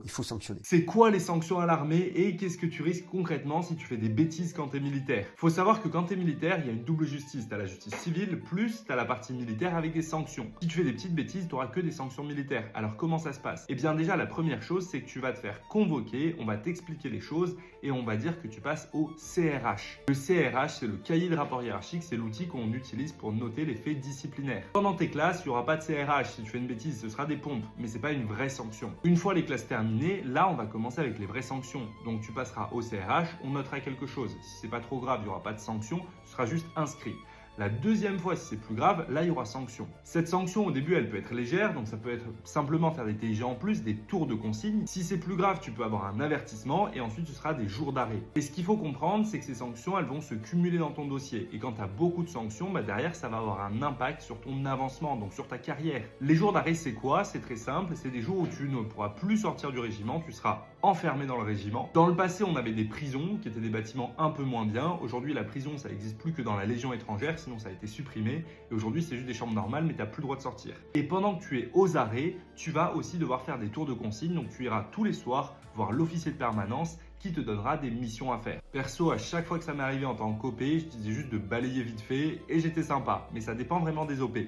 Il faut sanctionner. C'est quoi les sanctions à l'armée et qu'est-ce que tu risques concrètement si tu fais des bêtises quand tu es militaire? Faut savoir que quand tu es militaire, il y a une double justice. Tu as la justice civile plus tu as la partie militaire avec des sanctions. Si tu fais des petites bêtises, tu n'auras que des sanctions militaires. Alors comment ça se passe? Eh bien déjà, la première chose, c'est que tu vas te faire convoquer, on va t'expliquer les choses et on va dire que tu passes au CRH. Le CRH, c'est le cahier de rapport hiérarchique, c'est l'outil qu'on utilise pour noter les faits disciplinaires. Pendant tes classes, il n'y aura pas de CRH. Si tu fais une bêtise, ce sera des pompes, mais c'est pas une vraie sanction. Une fois les classes terminées, là on va commencer avec les vraies sanctions. Donc tu passeras au CRH, on notera quelque chose. Si c'est pas trop grave, il n'y aura pas de sanction, tu seras juste inscrit. La deuxième fois, si c'est plus grave, là, il y aura sanction. Cette sanction, au début, elle peut être légère, donc ça peut être simplement faire des TIG en plus, des tours de consigne. Si c'est plus grave, tu peux avoir un avertissement et ensuite, ce sera des jours d'arrêt. Et ce qu'il faut comprendre, c'est que ces sanctions, elles vont se cumuler dans ton dossier. Et quand tu as beaucoup de sanctions, derrière, ça va avoir un impact sur ton avancement, donc sur ta carrière. Les jours d'arrêt, c'est quoi? C'est très simple, c'est des jours où tu ne pourras plus sortir du régiment, tu seras enfermé dans le régiment. Dans le passé, on avait des prisons qui étaient des bâtiments un peu moins bien. Aujourd'hui, la prison, ça n'existe plus que dans la Légion étrangère, sinon ça a été supprimé. Et aujourd'hui, c'est juste des chambres normales, mais tu n'as plus le droit de sortir. Et pendant que tu es aux arrêts, tu vas aussi devoir faire des tours de consigne. Donc, tu iras tous les soirs voir l'officier de permanence qui te donnera des missions à faire. Perso, à chaque fois que ça m'est arrivé en tant qu'OP, je disais juste de balayer vite fait et j'étais sympa. Mais ça dépend vraiment des OP.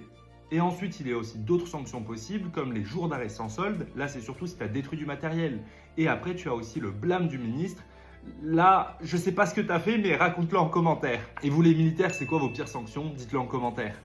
Et ensuite, il y a aussi d'autres sanctions possibles, comme les jours d'arrêt sans solde. Là, c'est surtout si tu as détruit du matériel. Et après, tu as aussi le blâme du ministre. Là, je sais pas ce que tu as fait, mais raconte-le en commentaire. Et vous les militaires, c'est quoi vos pires sanctions? Dites-le en commentaire.